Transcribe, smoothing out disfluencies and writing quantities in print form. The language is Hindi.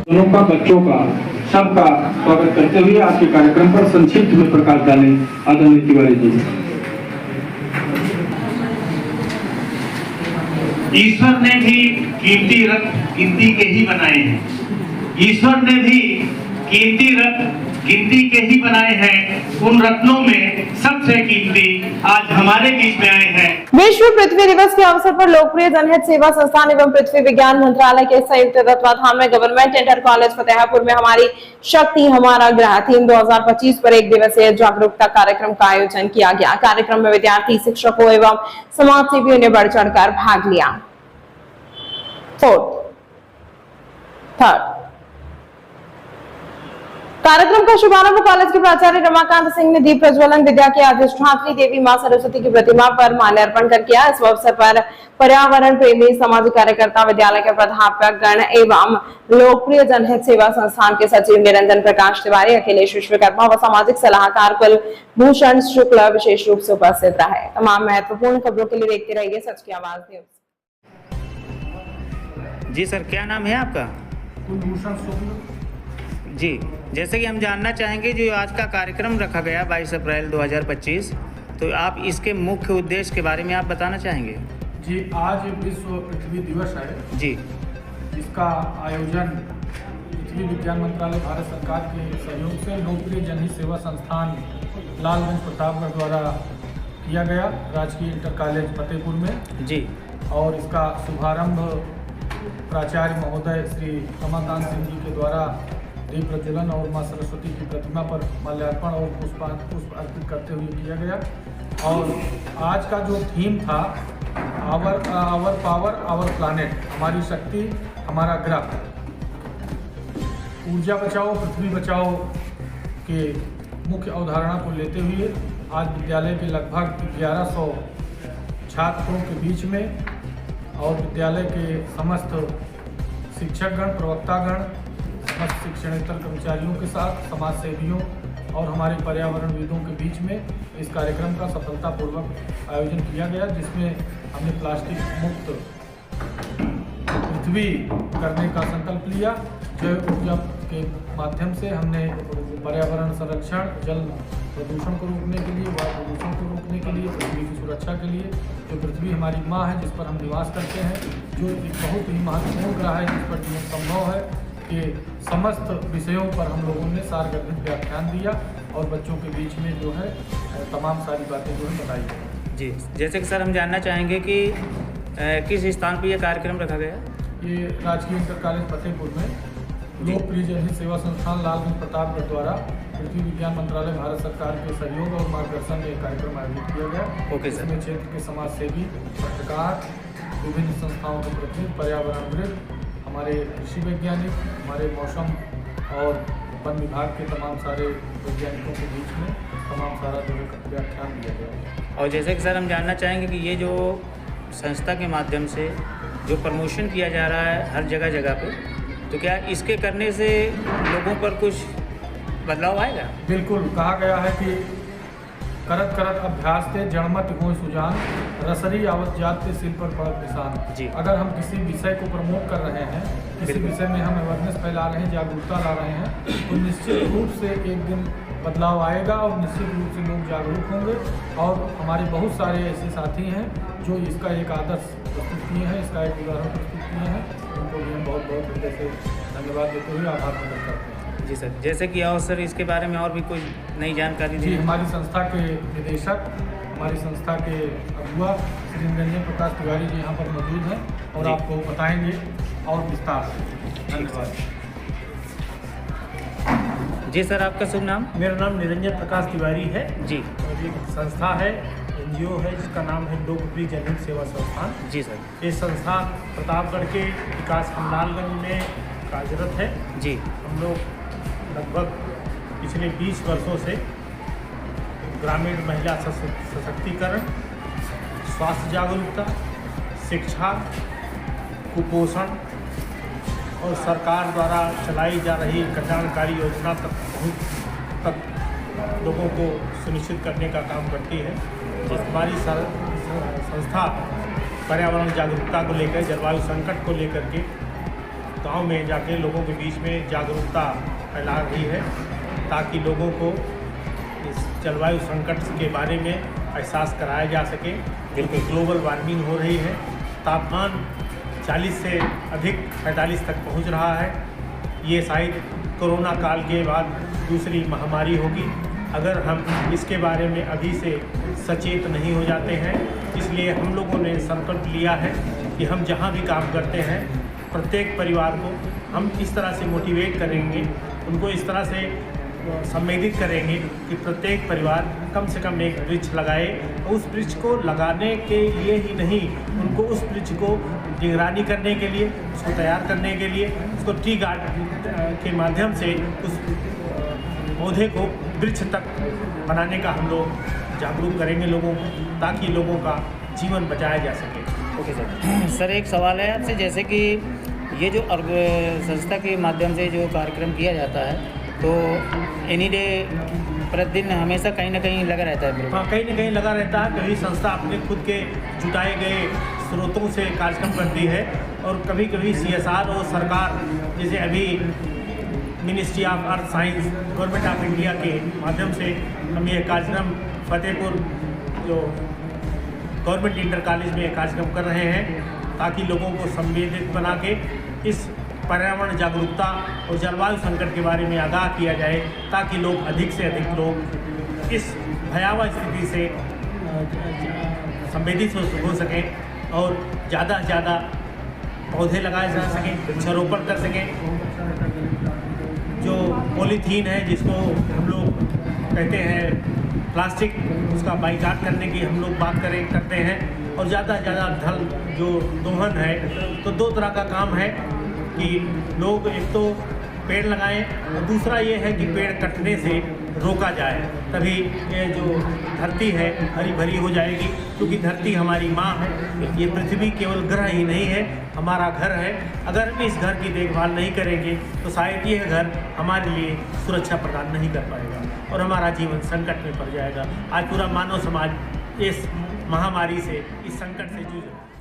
दोनों का, बच्चों का, सबका स्वागत करते हुए आज के कार्यक्रम पर संक्षिप्त में प्रकाश डालें आदरणीय तिवारी जी। ईश्वर ने भी कीमती रत्न गिनती के ही बनाए हैं। ईश्वर ने भी कीमती रत्न गिनती के ही बनाए हैं। उन रत्नों में सबसे कीमती आज हमारे बीच में आए हैं। विश्व पृथ्वी दिवस के अवसर पर लोकप्रिय जनहित सेवा संस्थान एवं पृथ्वी विज्ञान मंत्रालय के संयुक्त तत्वाधान में गवर्नमेंट इंटर कॉलेज फतेहपुर में हमारी शक्ति हमारा ग्रह थीम 2025 पर एक दिवसीय जागरूकता कार्यक्रम का आयोजन किया गया। कार्यक्रम में विद्यार्थी, शिक्षकों एवं समाज सेवियों ने बढ़ चढ़कर भाग लिया। कार्यक्रम का शुभारंभ कॉलेज के प्राचार्य रमाकांत सिंह ने दीप प्रज्वलन, विद्या की अधिष्ठात्री देवी मां सरस्वती की प्रतिमा पर माल्यार्पण कर किया। इस अवसर पर पर्यावरण प्रेमी, सामाजिक कार्यकर्ता, विद्यालय के प्राध्यापक गण एवं लोकप्रिय जनहित सेवा संस्थान के सचिव निरंजन प्रकाश तिवारी, अखिलेश विश्वकर्मा व सामाजिक सलाहकार कुलभूषण शुक्ल विशेष रूप से उपस्थित रहे। तमाम महत्वपूर्ण खबरों के लिए देखते रहिए सच की आवाज न्यूज। जी सर, क्या नाम है आपका? कुलभूषण शुक्ल जी, जैसे कि हम जानना चाहेंगे जो आज का कार्यक्रम रखा गया 22 अप्रैल 2025, तो आप इसके मुख्य उद्देश्य के बारे में आप बताना चाहेंगे? जी, आज विश्व पृथ्वी दिवस है जी, इसका आयोजन पृथ्वी विज्ञान मंत्रालय भारत सरकार के सहयोग से लोकप्रिय जनहित सेवा संस्थान लालगंज प्रतापगढ़ द्वारा किया गया राजकीय इंटर कॉलेज फतेहपुर में जी। और इसका शुभारंभ प्राचार्य महोदय श्री रमाकांत सिंह जी के द्वारा दीप प्रज्वलन और मां सरस्वती की प्रतिमा पर माल्यार्पण और पुष्प अर्पित करते हुए किया गया। और आज का जो थीम था आवर पावर आवर प्लानेट, हमारी शक्ति हमारा ग्रह, ऊर्जा बचाओ पृथ्वी बचाओ के मुख्य अवधारणा को लेते हुए आज विद्यालय के लगभग 1100 छात्रों के बीच में और विद्यालय के समस्त शिक्षकगण, प्रवक्तागण, समस्त शिक्षणेतर कर्मचारियों के साथ समाज सेवियों और हमारे पर्यावरणविदों के बीच में इस कार्यक्रम का सफलतापूर्वक आयोजन किया गया, जिसमें हमने प्लास्टिक मुक्त पृथ्वी करने का संकल्प लिया। जैव ऊर्जा के माध्यम से हमने पर्यावरण संरक्षण, जल प्रदूषण को रोकने के लिए, वायु प्रदूषण को रोकने के लिए, पृथ्वी की सुरक्षा के लिए, जो पृथ्वी हमारी माँ है जिस पर हम निवास करते हैं, जो एक बहुत ही महत्वपूर्ण ग्रह है जिस पर जीवन संभव है, के समस्त विषयों पर हम लोगों ने सारगर्भित व्याख्यान दिया और बच्चों के बीच में जो है तमाम सारी बातें जो है बताई गई। जी, जैसे कि सर हम जानना चाहेंगे कि किस स्थान पर यह कार्यक्रम रखा गया? ये राजकीय इंटर कॉलेज फतेहपुर में लोकप्रिय जनहित सेवा संस्थान लालगंज प्रतापगढ़ द्वारा पृथ्वी विज्ञान मंत्रालय भारत सरकार के सहयोग और मार्गदर्शन में कार्यक्रम आयोजित किया गया। Okay sir. इसमें क्षेत्र के समाज सेवी, पत्रकार, विभिन्न संस्थाओं के प्रतिनिधि, पर्यावरणविद, हमारे कृषि वैज्ञानिक, हमारे मौसम और वन विभाग के तमाम सारे वैज्ञानिकों के बीच में तमाम सारा जो है व्याख्यान दिया गया। और जैसे कि सर हम जानना चाहेंगे कि ये जो संस्था के माध्यम से जो प्रमोशन किया जा रहा है हर जगह जगह पे, तो क्या इसके करने से लोगों पर कुछ बदलाव आएगा? बिल्कुल, कहा गया है कि करत करत अभ्यास ते जड़मत हो सुजान, रसरी आवत जात के सिर पर पड़त निशान। जी। अगर हम किसी विषय को प्रमोट कर रहे हैं, किसी विषय में हम अवेयरनेस फैला रहे हैं, जागरूकता ला रहे हैं, तो निश्चित रूप से एक दिन बदलाव आएगा और निश्चित रूप से लोग जागरूक होंगे। और हमारे बहुत सारे ऐसे साथी हैं जो इसका एक आदर्श प्रस्तुत किए हैं, इसका एक उदाहरण प्रस्तुत किए हैं, उनको भी हम बहुत बहुत हृदय से धन्यवाद देते हुए आभार प्रकट करते हैं। जी सर, जैसे कि और सर इसके बारे में और भी कोई नई जानकारी जी, दी? हमारी संस्था के निदेशक, हमारी संस्था के अगुआ श्री निरंजन प्रकाश तिवारी जी यहाँ पर मौजूद हैं और आपको बताएंगे और विस्तार से। धन्यवाद। जी सर, आपका शुभ नाम? मेरा नाम निरंजन प्रकाश तिवारी है जी। और एक संस्था है, NGO है जिसका नाम है लोकप्रिय जनहित सेवा संस्थान। जी सर। ये संस्था प्रतापगढ़ के विकासखंड लालगंज में कार्यरत है। जी। हम लोग लगभग पिछले 20 वर्षों से ग्रामीण महिला सशक्तिकरण, स्वास्थ्य जागरूकता, शिक्षा, कुपोषण और सरकार द्वारा चलाई जा रही कल्याणकारी योजना तक लोगों को सुनिश्चित करने का काम करती है। हमारी संस्था पर्यावरण जागरूकता को लेकर, जलवायु संकट को लेकर के गांव में जाके लोगों के बीच में जागरूकता फैला रही है ताकि लोगों को इस जलवायु संकट के बारे में एहसास कराया जा सके। क्योंकि ग्लोबल वार्मिंग हो रही है, तापमान 40 से अधिक 45 तक पहुंच रहा है। ये शायद कोरोना काल के बाद दूसरी महामारी होगी अगर हम इसके बारे में अभी से सचेत नहीं हो जाते हैं। इसलिए हम लोगों ने संकल्प लिया है कि हम जहाँ भी काम करते हैं प्रत्येक परिवार को हम इस तरह से मोटिवेट करेंगे, उनको इस तरह से संवेदित करेंगे कि प्रत्येक परिवार कम से कम एक वृक्ष लगाए। उस वृक्ष को लगाने के लिए ही नहीं, उनको उस वृक्ष को निगरानी करने के लिए, उसको तैयार करने के लिए, उसको ट्री गार्डन के माध्यम से उस पौधे को वृक्ष तक बनाने का हम लोग जागरूक करेंगे लोगों को, ताकि लोगों का जीवन बचाया जा सके। Okay sir. सर एक सवाल है आपसे, जैसे कि ये जो संस्था के माध्यम से जो कार्यक्रम किया जाता है तो एनी डे प्रतिदिन हमेशा कहीं ना कहीं लगा रहता है। हाँ, कहीं ना कहीं लगा रहता है। कभी संस्था अपने खुद के जुटाए गए स्रोतों से कार्यक्रम करती है और कभी कभी CSR और सरकार, जैसे अभी ministry of earth science government of India के माध्यम से हम ये कार्यक्रम फतेहपुर जो गवर्नमेंट इंटर कॉलेज में कार्यक्रम कर रहे हैं ताकि लोगों को संवेदित बना के इस पर्यावरण जागरूकता और जलवायु संकट के बारे में आगाह किया जाए, ताकि लोग अधिक से अधिक लोग इस भयावह स्थिति से संवेदित हो सकें और ज़्यादा से ज़्यादा पौधे लगाए जा सकें, वृक्षारोपण कर सकें। जो पॉलीथीन है जिसको हम लोग कहते हैं प्लास्टिक, उसका बाइकाट करने की हम लोग बात करते हैं। और ज़्यादा से ज़्यादा धल जो दोहन है, तो दो तरह का काम है कि लोग एक तो पेड़ लगाएं और दूसरा ये है कि पेड़ कटने से रोका जाए, तभी ये जो धरती है हरी भरी हो जाएगी। क्योंकि धरती हमारी माँ है, ये पृथ्वी केवल ग्रह ही नहीं है, हमारा घर है। अगर हम इस घर की देखभाल नहीं करेंगे तो शायद यह घर हमारे लिए सुरक्षा प्रदान नहीं कर पाएगा और हमारा जीवन संकट में पड़ जाएगा। आज पूरा मानव समाज इस महामारी से, इस संकट से जूझ रहा है।